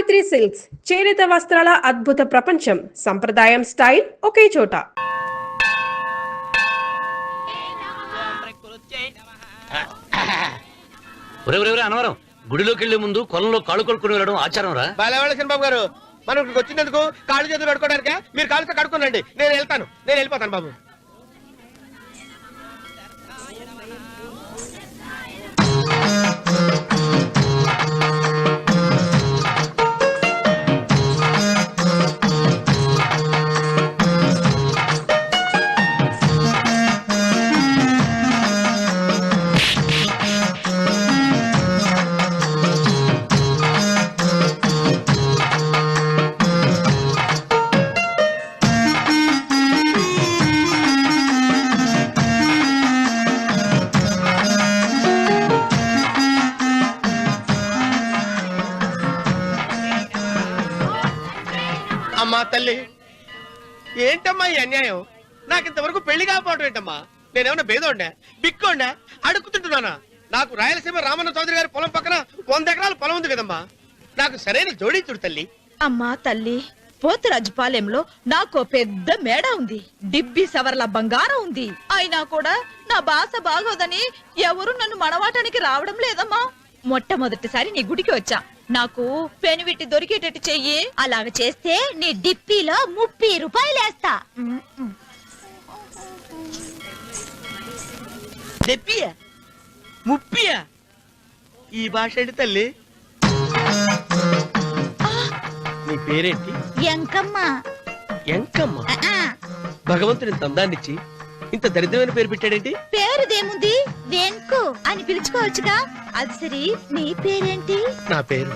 Savitri silks చేనేత వస్త్రాల అద్భుత ప్రపంచం. సంప్రదాయం స్టైల్ ఒకే చోట. అనవరం గుడిలోకి వెళ్లే ముందు కొలంలో కాళ్ళు కొడుకుని వెళ్ళడం ఆచారం రా. బాలవాళ్ళ చంద్రబాబు గారు, మనం ఇక్కడికి వచ్చినందుకు కాళ్ళు చేతులు కడుక్కోవడానికా? మీరు కాళ్ళతో కడుక్కోనండి, నేను వెళ్ళిపోతాను బాబు. అమ్మా తల్లి, ఏంటమ్మా ఈ అన్యాయం? నాకు ఇంతవరకు పెళ్లి కాకపోవడం ఏంటమ్మా? నేనేమన్నా బేదోండా, బిక్కోండా, అడుక్కుతుంటున్నానా? నాకు రాయలసీమ రామన్న చౌదరి గారి పొలం పక్కన 100 ఎకరాల పొలం ఉంది కదమ్మా. నాకు సరైన జోడించుడు తల్లి. అమ్మా తల్లి, పోతురాజుపాలెంలో నాకు పెద్ద మేడ ఉంది, డిబ్బి సవర్ల బంగారం ఉంది. అయినా కూడా నా భాష బాగోదని ఎవరు నన్ను మనవాటానికి రావడం లేదమ్మా. మొట్టమొదటిసారి నీ గుడికి వచ్చా, నాకు పెనువిట్టి దొరికేటట్టు చెయ్యి. అలాగ చేస్తే నీ డిప్పిలో 30 రూపాయలు వేస్తా. దెప్పియా 30? ఈ భాష ఏంటి తల్లి? నీ పేరేంటి? ఎంకమ్మ. ఎంకమ్మ? భగవంతుని ఇంత అందాన్నిచ్చి ఇంత దరిద్రమైన పేరు పెట్టాడేంటి? పేరుదేముంది, వెంకు అని పిలుచుకోవచ్చుగా. అది సరి, నీ పేరేంటి? నా పేరు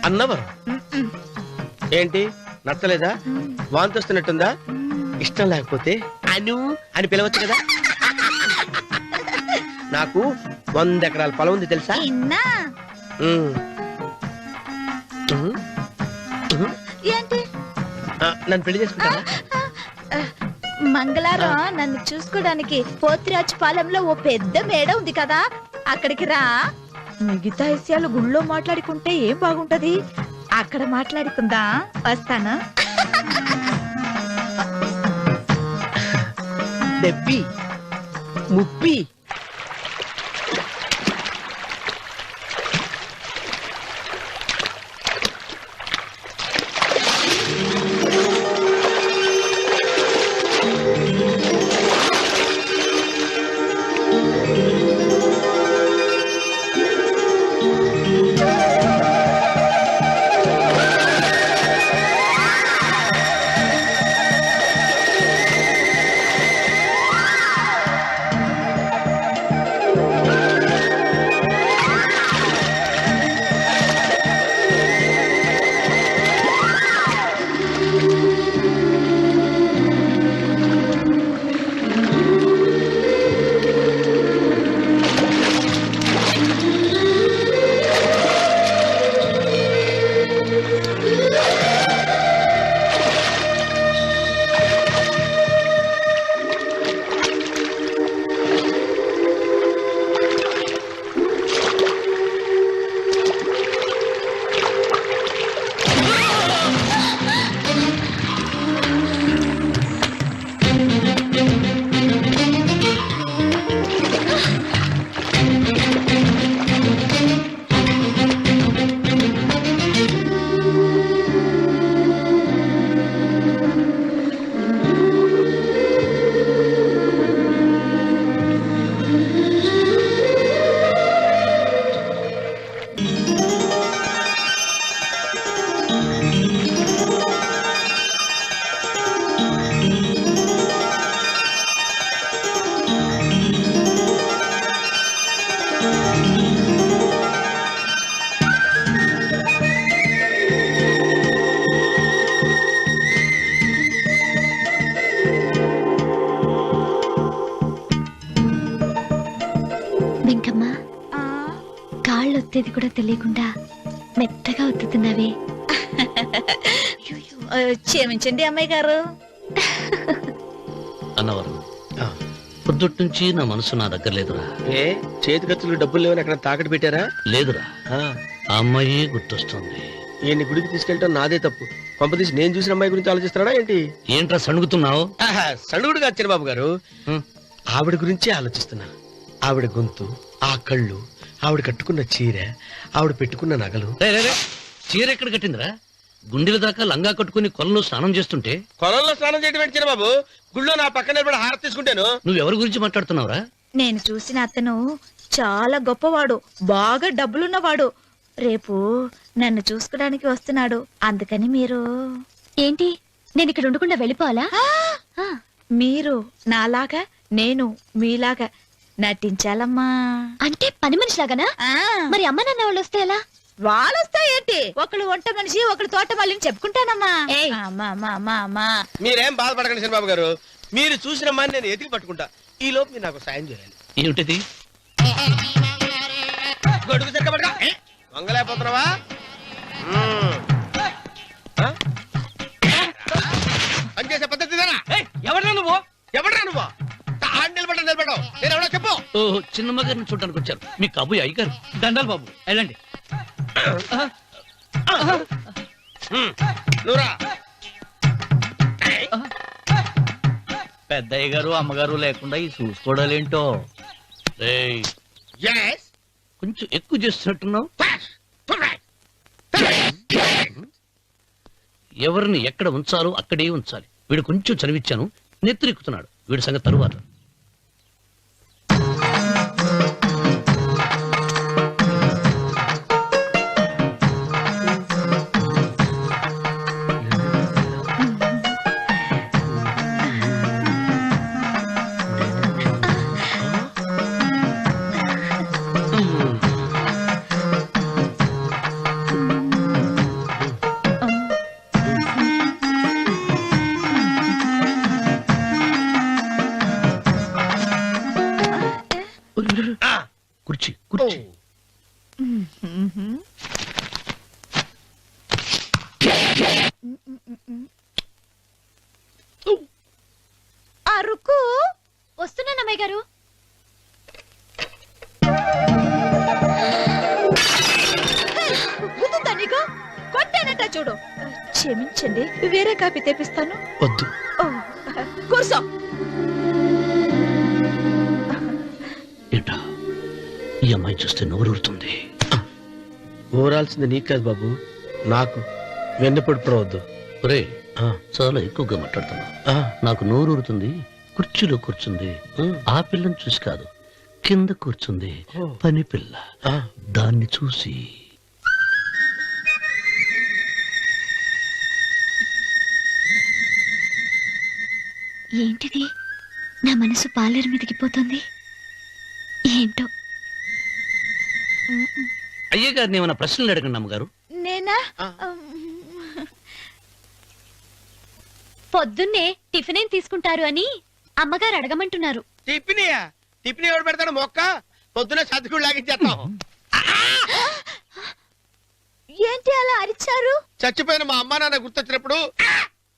అన్నవరం. ఏంటి నచ్చలేదా? వాంతొస్తున్నట్టుందా? ఇష్టం లేకపోతే అను అని పిలవచ్చు కదా. నాకు 100 ఎకరాల పొలం ఉంది తెలుసా? ఏంటి? నన్ను పెళ్లి చేసుకుంటావా? మంగళవారం నన్ను చూసుకోవడానికి పోతురాజుపాలెంలో ఓ పెద్ద మేడ ఉంది కదా, అక్కడికి రా. మిగతా విషయాలు గుళ్ళో మాట్లాడుకుంటే ఏం బాగుంటది, అక్కడ మాట్లాడుకుందా. వస్తానా? దెబ్బి ముప్పి. ఒత్తేది కూడా తెలియకుండా మెత్తగా ఒత్తుతున్నావే. క్షమించండి అమ్మాయి గారు. అన్నవరం, పొద్దుటి నుంచి నా మనసు నా దగ్గర లేదురా. ఏ చేతి ఖర్చులు డబ్బులు లేవని అక్కడ తాకట్టు పెట్టారా? లేదురా, ఆ అమ్మాయి గుర్తొస్తుంది. ఈయన్ని గుడికి తీసుకెళ్ళటం నాదే తప్పు. పంపదీసి నేను చూసిన అమ్మాయి గురించి ఆలోచిస్తున్నాడా ఏంటి? ఏంట్రా సణుగుతున్నావు? సడుగుడు కాదు చిన్నబాబు గారు, ఆవిడ గురించే ఆలోచిస్తున్నా. ఆవిడ గొంతు, ఆ కళ్ళు, ఆవిడ కట్టుకున్న చీర, ఆవిడ పెట్టుకున్న నగలు. చీర ఎక్కడ కట్టిందిరా? గుండెల దాకా లంగా కట్టుకుని కొలంలో స్నానం చేస్తుంటే కొలంలో స్నానం చేయడం ఏంటి చిన్నబాబు? గుళ్ళో నా పక్కన నిలబడి హారతి తీసుకుంటాను. నువ్వెవరి గురించి మాట్లాడుతున్నావురా? నేను చూసిన అతను చాలా గొప్పవాడు, బాగా డబ్బులున్నవాడు. రేపు నన్ను చూసుకోడానికి వస్తున్నాడు. అందుకని మీరు ఏంటి, నేను ఇక్కడ ఉండకుండా వెళ్ళిపోవాలా? మీరు నాలాగా, నేను మీలాగా నటించాలమ్మా. అంటే పని మనిషిలాగానా? మరి అమ్మ నాన్న వాళ్ళు వస్తే ఎలా? వాళ్ళొస్తా ఏంటి, ఒకళ్ళు వంట మనిషి ఒకళ్ళు తోట మళ్ళీ చెప్పుకుంటానమ్మా. మీరేం బాధపడకండి చిన్నబాబు గారు, మీరు చూసిన అమ్మాయిని నేను ఎతికి పట్టుకుంటా. ఈ లోపు మీరు నాకు సాయం చేయాలి. ఏమిటిది? గొడుగు చెక్కబడగా వంగలేకపోతున్నావా? పనిచేసే పద్ధతి ఎవడరా నువ్వు? ఎవడరా నువ్వు? నిలబడ్డావు నేను ఎవడో చెప్పు. ఓహో, చిన్నమ్మ గారిని చూడడానికి వచ్చారు. మీ కబుయ్య అయ్యగారు. దండాలు బాబు, వెళ్ళండి. నువ్వురా. పెద్దయ్య గారు అమ్మగారు లేకుండా ఈ చూసుకోవడాలేంటో. రేయ్, Yes. కొంచెం ఎక్కువ చేస్తున్నట్టున్నావు. ఎవరిని ఎక్కడ ఉంచాలో అక్కడే ఉంచాలి. వీడు కొంచెం చదివిచ్చాను, నెత్తిరెక్కుతున్నాడు. వీడి సంగతి తరువాత. కుర్చీ కుర్చీ. అరుకు వస్తున్నాను అమ్మాయి గారు. గుద్దుతా నీకు? కొట్టానట చూడు. క్షమించండి, వేరే కాపీ తెప్పిస్తాను. వద్దు. ఓ, కూర్చో. ఏంటా, ఈ అమ్మాయి చూస్తే నోరూరుతుంది. ఊరాల్సింది నీకు కాదు బాబు, నాకు. వెన్నపడి పడవద్దు. ఒరే, చాలా ఎక్కువగా మాట్లాడుతున్నా. నాకు నోరూరుతుంది. కుర్చీలో కూర్చుంది. ఆ పిల్లని చూసి కాదు, కింద కూర్చుంది పని పిల్ల. దాన్ని చూసి ఏంటిది, నా మనసు పాలేరు మీదకి పోతుంది. ఏంటో. అయ్య గారిని ఏమైనా ప్రశ్నలు అడగండి అమ్మగారు. నేనా? పొద్దున్నే టిఫిన్ ఏం తీసుకుంటారు అని అమ్మగారు అడగమంటున్నారు. టిఫినియా? టిఫిన్ ఎవడు పెడతాడు మొక్క? పొద్దున సతికుడు లాగించేస్తాం. ఏంటి అలా అరిచారు? చచ్చిపోయిన మా అమ్మా నాన్న గుర్తొచ్చినప్పుడు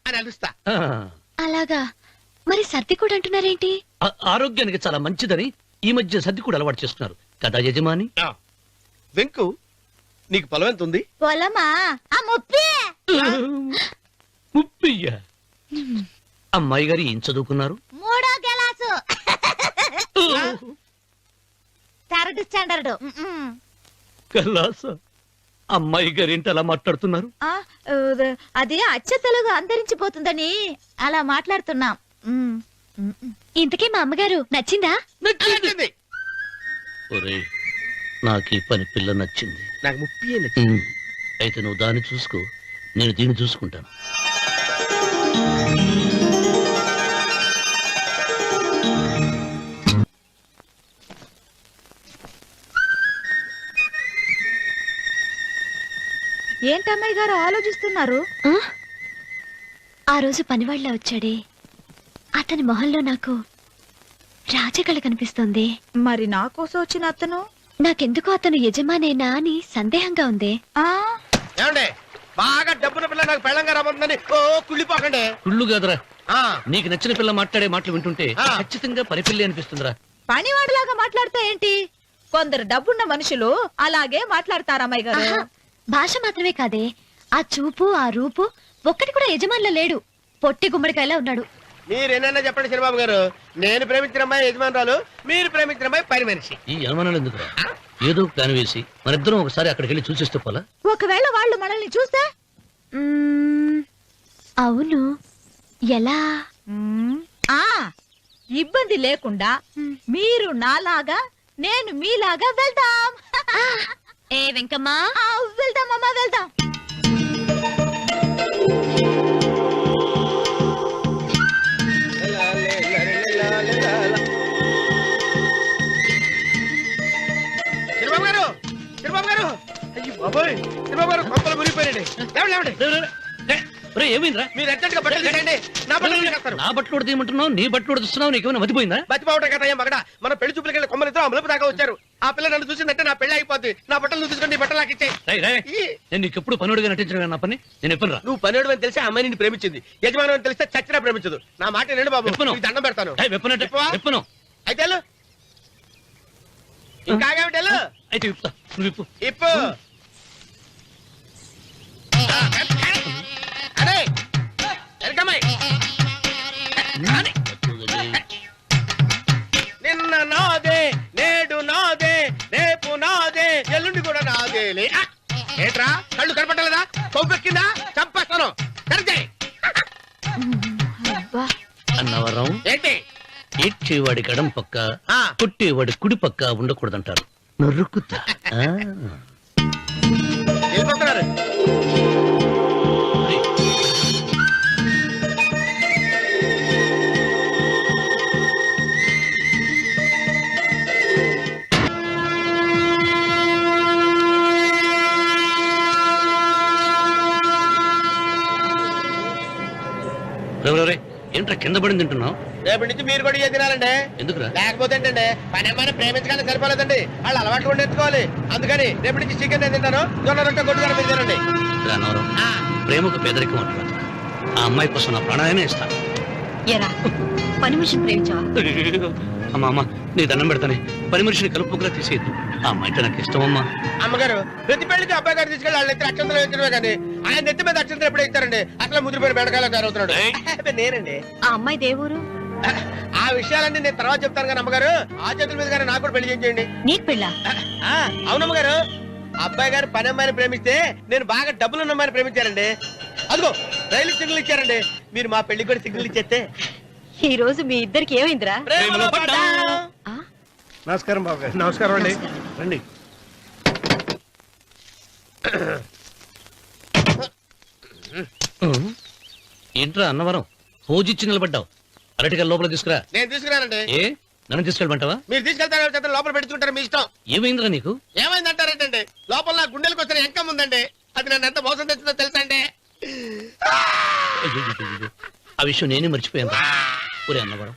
అని అలుస్తా. అలాగా? మరి సర్ది కూడా అంటున్నారేంటి? ఆరోగ్యానికి చాలా మంచిదని ఈ మధ్య సర్ది కూడా అలవాటు చేస్తున్నారు కదా యజమాని. వెంకు, నీకు పొలం ఎంత ఉంది? పొలమా? ఆ ముప్పి. ముప్పయ్య. అమ్మాయి గారు ఏం చదువుకున్నారు? 3వ క్లాసు, 3rd స్టాండర్డ్. కలాస. అమ్మాయి గారు ఏంటి అలా మాట్లాడుతున్నారు? అది అచ్చ తెలుగు అంతరించిపోతుందని అలా మాట్లాడుతున్నాం. ఇంతకీ మా అమ్మగారు నచ్చిందా? నచ్చింది. ఒరే, నాకు ఈ పని పిల్ల నచ్చింది. నాకు ముప్పి. అయితే నువ్వు దాన్ని చూసుకో, నేను దీన్ని చూసుకుంటాను. ఏంటమ్మాయి గారు ఆలోచిస్తున్నారు? ఆ రోజు పనివాళ్ళ వచ్చాడే, అతని మొహంలో నాకు రాజకళ కనిపిస్తోంది. మరి నా కోసం వచ్చిన అతను? నాకెందుకో అతను యజమానేనా అని సందేహంగా ఉంది. ఏమండి, బాగా డబ్బున పిల్ల నాకు పెళ్ళంగా రాబోతుందని కుళ్ళిపోకండి. కుళ్ళు కాదురా, నీకు నచ్చిన పిల్ల మాట్లాడే మాటలు వింటుంటే ఖచ్చితంగా పని పిల్లి అనిపిస్తుందిరా. పనివాడిలాగా మాట్లాడతా ఏంటి? కొందరు డబ్బున్న మనుషులు అలాగే మాట్లాడతారు అమ్మాయి గారు. భాష మాత్రమే కాదే, ఆ చూపు ఆ రూపు ఒక్కటి కూడా యజమానిలో లేడు. పొట్టి గుమ్మడికాయలా ఉన్నాడు. మీరేనన్నా చెప్పండి చిరబాబు గారు, నేను ప్రేమించిన అమ్మాయి యజమానురాలు, మీరు ప్రేమించిన అమ్మాయి పని మనిషి. ఈ అనుమానాలు ఎందుకురా? ఏదో ప్లాన్ వేసి మనిద్దరం ఒకసారి అక్కడికి వెళ్ళి చూసేస్తే పోలా? ఒకవేళ వాళ్ళు మనల్ని చూస్తే? అవును, ఎలా? ఆ ఇబ్బంది లేకుండా మీరు నాలాగా నేను మీలాగా వెళ్దాం. ఏ వెంకమ్మా, వెళ్దాం అమ్మా, వెళ్దాం. చిరబాబు గారు, చిరబాబు గారు, అయ్యో బాబోయ్, చిరబాబు గారు కొంపలు మునిగిపోయారండి. లేవండి. ఏమైందిరా? మీరు అర్జెంట్ గా బట్టలు తీయండి, నా బట్టలు తీసేస్తారు. నా బట్టలు ఉడతీయమంటున్నావు, నీ బట్టలు ఉడుతున్నావు, నీకేమైనా మతిపోయిందా? బతిపావటం కదా ఏం మగడ, మన పెళ్లి చూపులకి వెళ్ళి కొమ్మలితో అమలుపు దాకా వచ్చారు. ఆ పిల్ల నన్ను చూసిందంటే నా పెళ్లి అయిపోద్ది. నా బట్టలు నువ్వు తీసుకొని నీ బట్టలు నాకు ఇచ్చేయి. నేను నీకు ఎప్పుడు పనుడిగా నటించడం నా పని. నేను ఎప్పుడు రా? నువ్వు పనివాడు అని తెలిసి ఆ అమ్మాయి నిన్ను ప్రేమించింది, యజమాని అని తెలిస్తే చచ్చినా ప్రేమించదు. నా మాట నేను బాబు, విప్పను. నీకు దండం పెడతాను. విప్పవా? విప్పను. అయితే వెళ్ళు. ఇంకా ఆగేమిటి వెళ్ళు. అయితే విప్పుతా, నువ్వు విప్పు. ఇప్పు. అరే ఎరకమ్మాయి, నిన్న నాదే, నేడు నాదే, రేపు నాదే, ఎల్లుండి కూడా నాదేలే. ఏట్రా కళ్ళు కనపట్టలేదా? కొవ్వెక్కిందా? చంపేస్తాను. కరెక్టే. అన్నవరం ఏంటి? ఏడ్చేవాడి కడం పక్క, ఆ. కొట్టేవాడి కుడి పక్క ఉండకూడదంటారు. నరుక్కుతా. వెళ్ళిపోతున్నారు. ఏంట్రా కింద పడింది తింటున్నావు? రేపటి నుంచి మీరు కూడా ఏ తినాలండి. ఎందుకురా? లేకపోతే ఏంటండి, పని అమ్మాయిని ప్రేమించగానే సరిపోలేదండి, వాళ్ళు అలవాటు కూడా నేర్చుకోవాలి. అందుకని రేపటి నుంచి చికెన్ నేను తింటాను, జొన్న రొట్టె కొట్టుకొని మీరు తినండి. అన్నవరం, ప్రేమకు పేదరికం అంటున్నా. ఆ అమ్మాయి కోసం నా ప్రాణాయనే ఇస్తాను. ఎరా పని మనిషిని ప్రేమించావా? అమ్మా అమ్మ, నీ దండం పెడతానే, పని మనిషిని కలుపుకులా తీసేయద్దు. ఆ అమ్మాయి నాకు ఇష్టం అమ్మా. అమ్మగారు, ప్రతి పెళ్లికి అబ్బాయి గారు తీసుకెళ్ళి వాళ్ళ ఎత్తి అక్షంతలు వేయించడమే కానీ ఆయన నెత్తి మీద అక్షంతలు ఎప్పుడు ఇస్తారండి? అసలు ముదిరిపోయిన బెడకాయలో తయారవుతున్నాడు. నేనండి. ఆ అమ్మాయి దేవురు. ఆ విషయాలన్నీ నేను తర్వాత చెప్తాను కానీ అమ్మగారు, ఆ చేతుల మీద గానీ నాకు కూడా పెళ్లి చేయండి. నీకు పెళ్ళా? అవునమ్మగారు, అబ్బాయి గారు పని అమ్మాయిని ప్రేమిస్తే నేను బాగా డబ్బులు ఉన్న అమ్మాయిని ప్రేమించారండి. అదిగో రైలు సిగ్నల్ ఇచ్చారండి. మీరు మా పెళ్లికి కూడా సిగ్నల్ ఇచ్చేస్తే. ఈ రోజు మీ ఇద్దరికి ఏమైందిరా? ప్రేమలో పడ్డాం. నమస్కారం బాబు గారు. నమస్కారం అండి. రండి. ఏంట్రా అన్నవరం, పూజిచ్చి నిలబడ్డావు? అరటిగా లోపల తీసుకురా. నేను తీసుకురానండి. ఏ నన్ను తీసుకెళ్ళమంటావా? మీరు తీసుకెళ్తారు, లోపల పెట్టుకుంటారు, మీ ఇష్టం. ఏమైందిరా నీకు? ఏమైందంటారేంటండి? లోపల నా గుండెలకు వచ్చిన ఎంకం ఉందండి, అది నన్ను ఎంత మోసం తెచ్చిందో తెలుసా అండి? అయ్యో, ఆ విషయం నేనే మర్చిపోయాను. ఒరే అన్నవరం,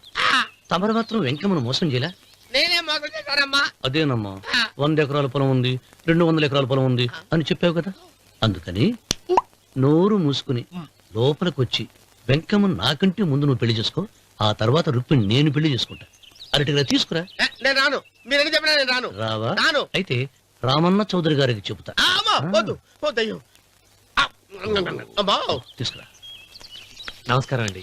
తమరు మాత్రం వెంకమ్మను మోసం చేయలే? నేనే మోసం చేశానమ్మా. అదేనమ్మా, 100 ఎకరాల పొలం ఉంది, 200 ఎకరాల పొలం ఉంది అని చెప్పావు కదా. అందుకని నోరు మూసుకుని లోపలికి వచ్చి వెంకమ్మ నాకంటే ముందు నువ్వు పెళ్లి చేసుకో, ఆ తర్వాత రుక్మిణి నేను పెళ్లి చేసుకుంటా. అరటిగా తీసుకురా. నేను రాను, మీరని చెప్పినా నేను రాను. రావా? రాను. అయితే రామన్న చౌదరి గారికి చెబుతా. వద్దు వద్దయ్యో. తీసుకురా. నమస్కారం అండి.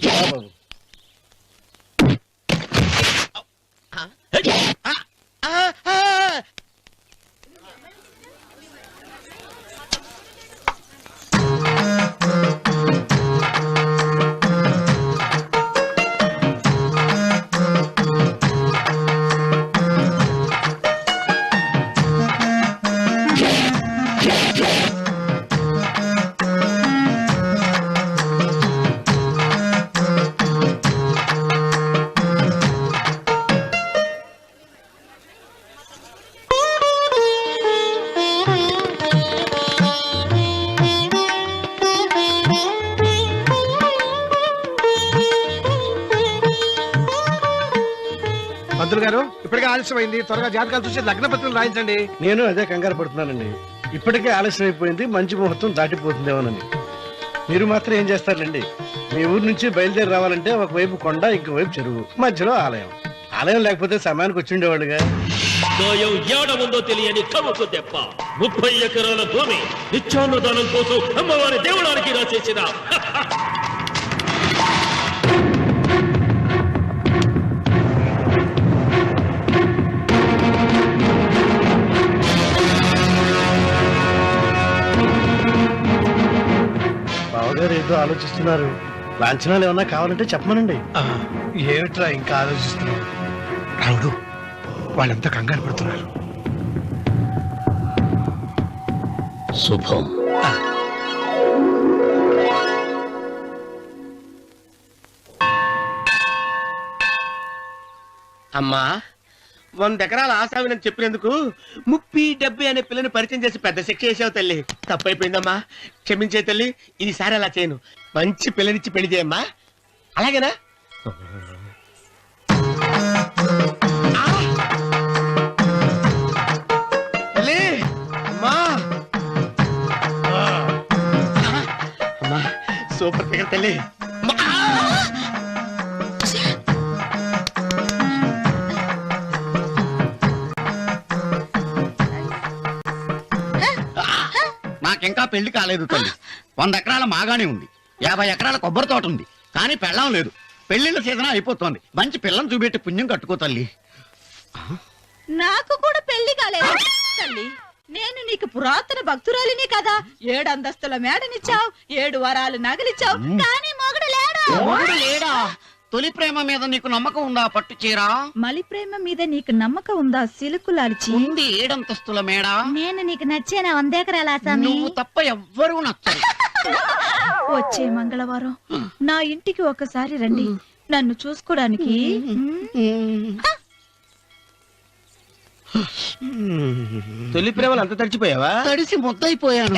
పంతులు గారు, ఇప్పటికే ఆలస్యమైంది, త్వరగా జాతకాలు చూసి లగ్న పత్రికలు రాయించండి. నేను అదే కంగారు పడుతున్నానండి. ఇప్పటికే ఆలస్యం అయిపోయింది, మంచి ముహూర్తం దాటిపోతుందేమోనని. మీరు మాత్రం ఏం చేస్తారండి? మీ ఊరు నుంచి బయలుదేరి రావాలంటే ఒకవైపు కొండ, ఇంకోవైపు చెరువు, మధ్యలో ఆలయం. ఆలయం లేకపోతే సమయానికి వచ్చి ఉండేవాళ్ళుగా. గాయం ఏడ ఉందో తెలియని కవుకు దెబ్బ 30 ఎకరాల భూమి నిత్యాన్నదానం కోసం అమ్మవారి దేవుడానికి రాసేసిన బావగారు ఏదో ఆలోచిస్తున్నారు. లాంఛనాలు ఏమన్నా కావాలంటే చెప్పమనండి. ఏమిట్రా ఇంకా ఆలోచిస్తున్నావు? రావుడు, వాళ్ళంతా కంగారు పడుతున్నారు. శుభం. అమ్మా 100 ఎకరాల ఆశావినని చెప్పినందుకు 30-70 అనే పిల్లని పరిచయం చేసి పెద్ద శిక్ష చేసావు తల్లి. తప్పైపోయిందమ్మా, క్షమించే తల్లి. ఈసారి అలా చేయను. మంచి పిల్లనిచ్చి పెళ్లి చేయమ్మా. అలాగేనా? తల్లి, అమ్మా అమ్మా, సూపర్ ఫిగర్ తల్లి. నాకింకా పెళ్లి కాలేదు తల్లి. 100 ఎకరాల మాగానే ఉంది, 50 ఎకరాల కొబ్బరి తోట ఉంది, కానీ పెళ్ళం లేదు. పెళ్లిళ్ళ సీజన్ అయిపోతోంది. మంచి పిల్లని చూపెట్టి పుణ్యం కట్టుకో తల్లి. నాకు కూడా పెళ్లి కాలేదు తల్లి. నేను నీకు పురాతన భక్తురాలిని కదా. 7 అంతస్తుల మేడనిచ్చావు, 7 వరాలు నగలిచ్చావు, కానీ మొగుడు లేడు. మొగుడు లేడా? తొలి ప్రేమ మీద నీకు నమ్మకం ఉందా? పట్టు చీరా. మలి ప్రేమ మీద నీకు నమ్మకం ఉందా? సిలుకులాల్చి ఉంది 7 అంతస్తుల మేడ. నేను నీకు నచ్చేనా? 100 ఎకరాల ఆసామి. నువ్వు తప్ప ఎవ్వరూ నచ్చరు. వచ్చే మంగళవారం నా ఇంటికి ఒకసారి రండి, నన్ను చూసుకోడానికి. తొలి ప్రేమలు అంత తడిచిపోయావా? తడిసి ముద్దయిపోయాను.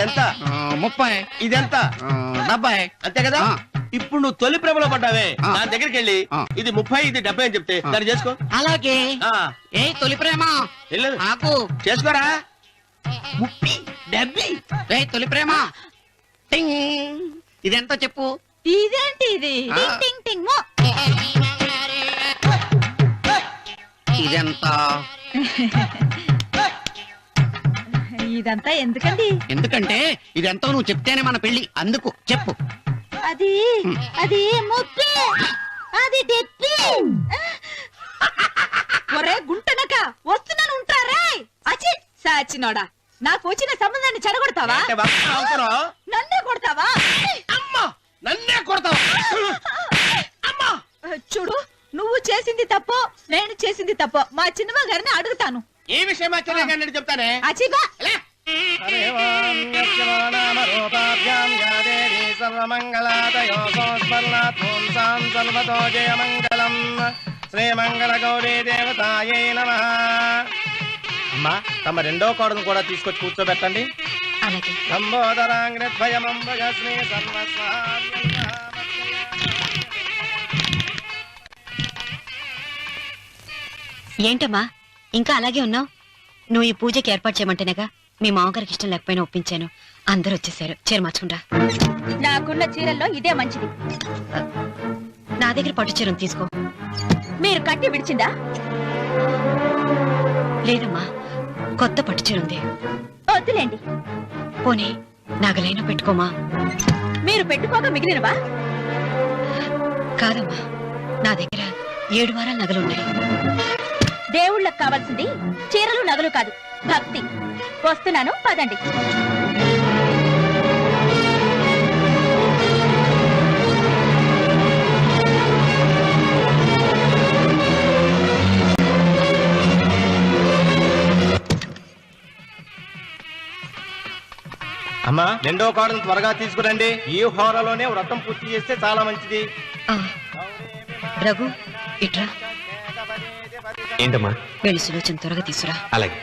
ఎంత? 30. ఇదెంత? 70. అంతే కదా. ఇప్పుడు నువ్వు తొలి ప్రేమలో పడ్డావే, నా దగ్గరికి వెళ్ళి ఇది 30 ఇది 70 అని చెప్తే దాన్ని చేసుకో. అలాగే. ఏ తొలి ప్రేమ నాకు చేసుకోరా. 30 70. ఏ తొలి ప్రేమ టింగ్. ఇదెంత చెప్పు. ఇదేంటి ఇది? టింగ్ టింగ్ టింగ్ మో. ఇదెంత? ఇదంతా ఎందుకండి? ఎందుకంటే ఇదెంతో నువ్వు చెప్తేనే మన పెళ్లి. అందుకు చెప్పు. అది అది 30. అది 70. ఒరే గుంటనక, వస్తున్నాను ఉంటారే. అచి సాచినోడా, నాకు వచ్చిన సంబంధాన్ని చెడగొడతావా? నన్నే కొడతావా? నన్నే కొడతావా? చూడు, నువ్వు చేసింది తప్పో, నేను చేసింది తప్పో మా చిన్నమ్మ గారిని అడుగుతాను. ఏ విషయం ఆశ్చర్యంగా చెప్తానే. అచిబా శ్రీమంగళ గౌరీ దేవతాయై నమః. అమ్మా, తమ రెండో కోడను కూడా తీసుకొచ్చి కూర్చోబెట్టండి. ఏంటమ్మా ఇంకా అలాగే ఉన్నావు? నువ్వు ఈ పూజకి ఏర్పాటు చేయమంటేనేగా మీ మామగారికి ఇష్టం లేకపోయినా ఒప్పించాను. అందరూ వచ్చేసారు. చీర మార్చుకుంటా. నాకున్న చీరల్లో ఇదే మంచిది. నా దగ్గర పట్టు చీరను తీసుకో. మీరు కట్టి విడిచిందా? లేదమ్మా, కొత్త పట్టు చీర ఉంది. వద్దులేండి. పోనీ నాగలైనా పెట్టుకోమా. మీరు పెట్టుకోక మిగిలినవా? కాదమ్మా, నా దగ్గర 7 వారాల నగలున్నాయి. దేవుళ్ళకి కావాల్సింది చీరలు నగలు కాదు, భక్తి. వస్తున్నాను, పదండి. అమ్మా, రెండో కోడను త్వరగా తీసుకురండి. ఈ హోరాలోనే వ్రతం పూర్తి చేస్తే చాలా మంచిది. రఘు, ఇట్రా. ఏంటమ్మా? వెళ్ళి సులోచన త్వరగా తీసురా. అలాగే.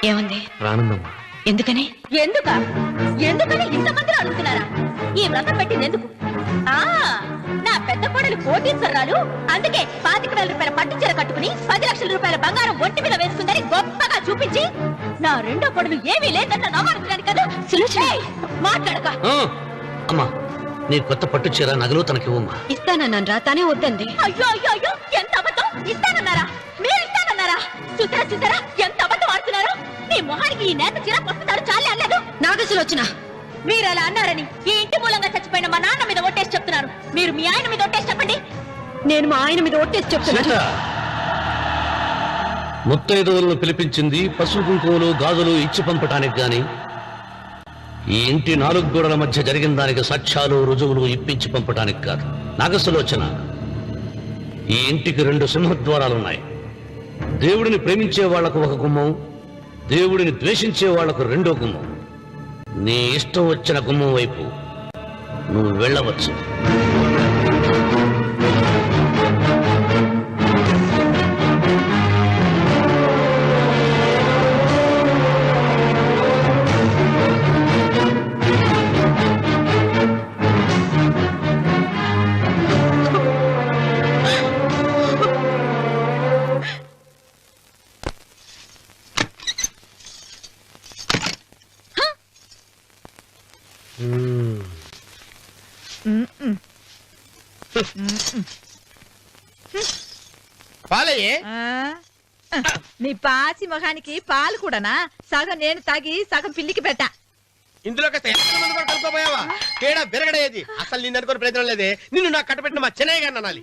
ఏమంది? రానుందమ్మా. ఎందుకని? ఎందుకని ఇంతమంది అడుగుతున్నారా? ఈ వ్రతం పెట్టింది ఎందుకు? నా పెద్ద కోడలు కోటీశ్వరరాలు, అందుకే 25,000 రూపాయల పట్టు చీర కట్టుకుని 10 లక్షల రూపాయల బంగారం ఒంటి మీద వేసుకుందని గొప్పగా చూపించి నా రెండో కోడలు ఏమీ లేదన్న నమ్మకం కదా. మాట్లాడక. అమ్మా నీ కొత్త పట్టు చీర నగలు తనకివ్వమ్మా. ఇస్తానన్నాను రా, తానే వద్దంది. అయ్యో అయ్యో అయ్యో, ఎంత అబద్ధం! ఇస్తానన్నారా? మీరు ఇస్తానన్నారా? చూసారా చూసారా ఎంత అబద్ధం ఆడుతున్నారు? మీ మొహానికి ఈ నేత చీర వస్తున్నారు చాలే అన్నాడు. నాగసులోచన, మీరు అలా అన్నారని ఈ ఇంటి మూలంగా చచ్చిపోయిన మా నాన్న మీద ఒట్టేసి చెప్తున్నారు. మీరు మీ ఆయన మీద ఒట్టేసి చెప్పండి. నేను మా ఆయన మీద ఒట్టేసి చెప్తున్నాను. ముత్తైదువులను పిలిపించింది పసుపు కుంకుమలు గాజులు ఇచ్చి పంపటానికి గాని ఈ ఇంటి 4 గోడల మధ్య జరిగిన దానికి సాక్ష్యాలు రుజువులు ఇప్పించి పంపటానికి కాదు. నాగసులోచన, ఈ ఇంటికి 2 సింహద్వారాలున్నాయి. దేవుడిని ప్రేమించే వాళ్లకు ఒక గుమ్మం, దేవుడిని ద్వేషించే వాళ్లకు 2వ గుమ్మం. నీ ఇష్టం వచ్చిన గుమ్మం వైపు నువ్వు వెళ్ళవచ్చు. పాలయ్యే. నీ పాసి మొహానికి పాలు కూడానా? సగం నేను తాగి సగం పిల్లికి పెట్టా. ఇందులో కలుపుకోపోయావా? తేడా బెరగడేది. అసలు నిన్ను అనుకునే ప్రయత్నం లేదే. నిన్ను నాకు కట్టబెట్టిన మా చెన్నయ్య గారిని అనాలి.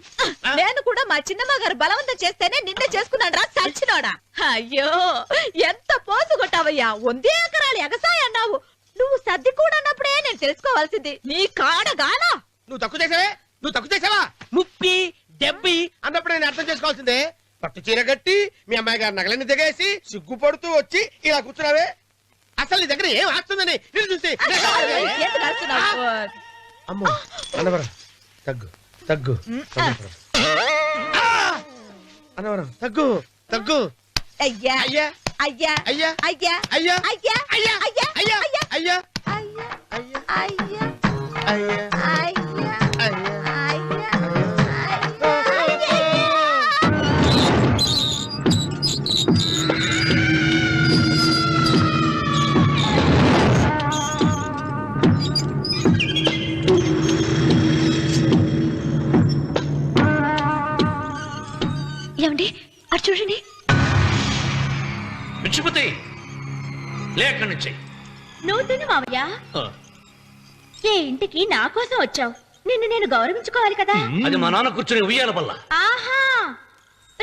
నేను కూడా మా చిన్నమ్మ గారు బలవంతం చేస్తేనే నిన్న చేసుకున్నాను రా సచ్చినోడా. అయ్యో ఎంత పోసు కొట్టావయ్యా. 100 ఎకరాలు ఎగసాయ అన్నావు. నువ్వు సర్ది కూడా అన్నప్పుడే నేను తెలుసుకోవాల్సింది. నీ కాడగానా? నువ్వు తక్కువ చేసావా? ముప్పి దెబ్బి అన్నప్పుడు నేను అర్థం చేసుకోవాల్సిందే. పట్టు చీర కట్టి మీ అమ్మాయి గారి నగలని దిగేసి సిగ్గుపడుతూ వచ్చి ఇలా కూర్చున్నావే. అసలు నీ దగ్గర ఏం ఆస్తుందని నేను చూసి. అమ్మో అన్నవరం తగ్గు తగ్గు అన్నవరం తగ్గు తగ్గు. అయ్యా అయ్యా అయ్యా అయ్యా అయ్యా అయ్యా అయ్యా అయ్యా అయ్యా అయ్యా అయ్యా అయ్యా అయ్యా అయ్యా ఏమండి అటు చూడండి. పిచ్చిపోతే లేక్కడి నుంచి. నువ్వు తిను మావయ్య. ఏ ఇంటికి నా కోసం వచ్చావు. నిన్ను నేను గౌరవించుకోవాలి కదా. అది మా నాన్న కూర్చుని ఉయ్యాల వల్ల. ఆహా,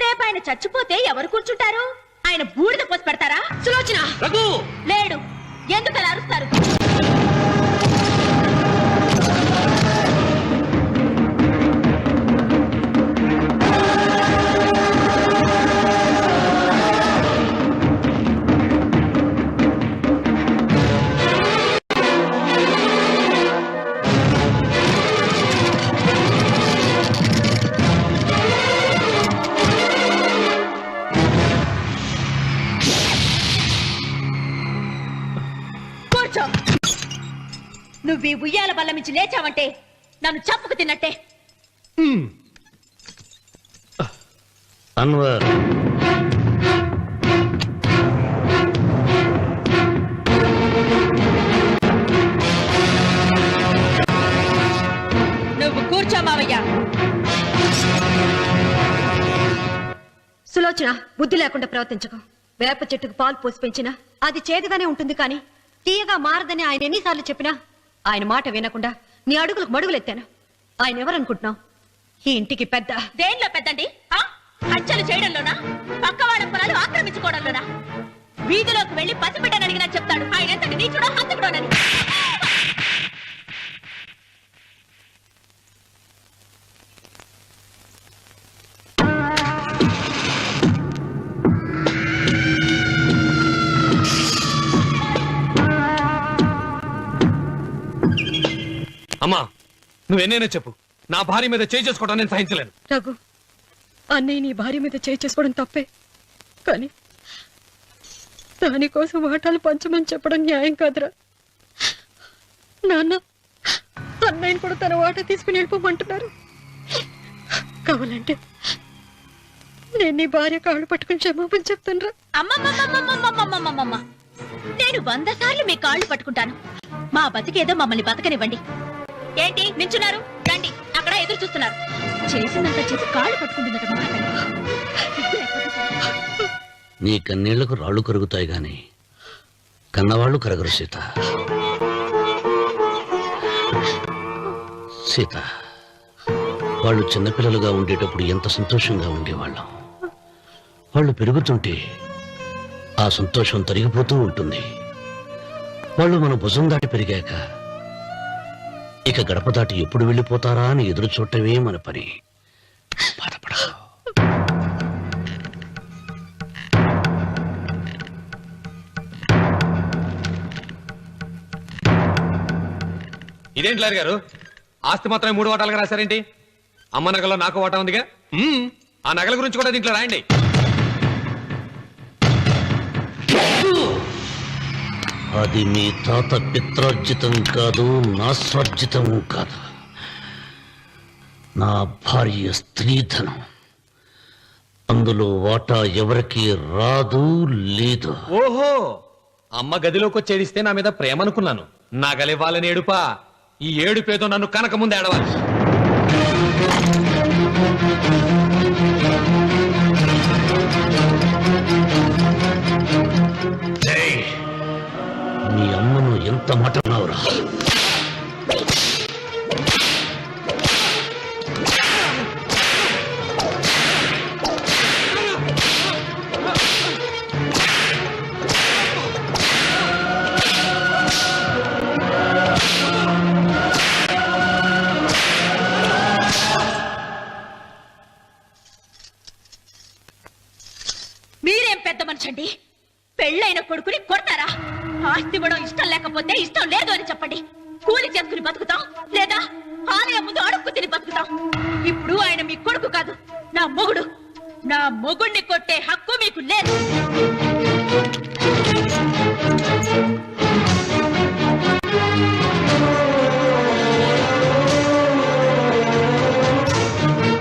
రేపు ఆయన చచ్చిపోతే ఎవరు కూర్చుంటారు? ఆయన బూడిద పోసి పెడతారా? సులోచన రఘు లేడు. ఎందుకు అలా అరుస్తారు? నువ్వు ఈ ఉయ్యాల బల్ల మించి లేచావంటే నన్ను చంపుకు తిన్నట్టే. అన్వర్ నువ్వు కూర్చో మావయ్య. సులోచన, బుద్ధి లేకుండా ప్రవర్తించకు. వేప చెట్టుకు పాలు పోసి పెంచినా అది చేదుగానే ఉంటుంది, కానీ తీయగా మారదని ఆయన ఎన్నిసార్లు చెప్పినా ఆయన మాట వినకుండా నీ అడుగులకు మడుగులెత్తాను. ఆయన ఎవరనుకుంటున్నావు? ఈ ఇంటికి పెద్ద. దేనిలో పెద్దండి? హత్యలు చేయడంలోనా? పక్కవాడ పొలాలు ఆక్రమించుకోవడంలోనా? వీధిలోకి వెళ్లి పసిబిడ్డని అడిగినా చెప్తాడు ఆయన ఎంతటి నీచుడో హంతకుడోనని. అమ్మా నువ్వెన్నైనా చెప్పు, నా భార్య మీద చేయి చేసుకోవడం నేను సహించలేను. రఘు, అన్నయ్య నీ భార్య మీద చేయి చేసుకోవడం తప్పే, కానీ దానికోసం వాటాలు పంచమని చెప్పడం న్యాయం కాదురా. నాన్న, అన్నయ్యని కూడా తన వాటా తీసుకుని వెళ్ళిపోమంటున్నారు. కావాలంటే నేను నీ భార్య కాళ్ళు పట్టుకుని క్షమాపణ చెప్తాను. అమ్మమ్మమ్మమ్మమ్మమ్మమ్మమ్మమ్మ నేను 100 సార్లు మీ కాళ్ళు పట్టుకుంటాను. మా బతికేదో మమ్మల్ని బతకనివ్వండి. ఏంటి నించున్నారు? రండి, అక్కడ ఎదురు చూస్తున్నారు. చేసినంత చేసి కాళ్ళు పట్టుకుంటున్నట్టు నీ కన్నీళ్లకు రాళ్ళు కరుగుతాయి గాని కన్నవాళ్ళు కరగరు సీత. సీత, వాళ్ళు చిన్నపిల్లలుగా ఉండేటప్పుడు ఎంత సంతోషంగా ఉండేవాళ్ళం. వాళ్ళు పెరుగుతుంటే ఆ సంతోషం తరిగిపోతూ ఉంటుంది. వాళ్ళు మన భుజం దాటి పెరిగాక ఇక గడప దాటి ఎప్పుడు వెళ్ళిపోతారా అని ఎదురు చూడటమే మన పని. బాధపడ. ఇదేంటి లాయర్ గారు, ఆస్తి మాత్రమే 3 వాటాలుగా రాశారేంటి? అమ్మ నగలో నాకు వాటా ఉందిగా. ఆ నగల గురించి కూడా దీంట్లో రాయండి. అది మీ తాత పిత్రార్జితం కాదు, నా స్వార్జితం కాదు. నా భార్య స్త్రీధనం. అందులో వాటా ఎవరికి రాదు లేదు. ఓహో, అమ్మ గదిలోకి వచ్చేడిస్తే నా మీద ప్రేమ అనుకున్నాను. నగలివ్వాలని ఏడుపా. ఈ ఏడుపేదో నన్ను కనక ముందు ఏడవాలి. మీ అమ్మను ఎంత మాట అన్నావురా? మీరేం పెద్ద మనిషి అండి? పెళ్ళైన కొడుకుని కొడతారా? ఆస్తి ఇవ్వడం ఇష్టం లేకపోతే ఇష్టం లేదు అని చెప్పండి. కూలి చేసుకుని బతుకుతాం, లేదా ఆలయం ముందు అడుక్కు తిని బతుకుతాం. ఇప్పుడు ఆయన మీ కొడుకు కాదు, నా మొగుడు. నా మొగుడిని కొట్టే హక్కు మీకు లేదు.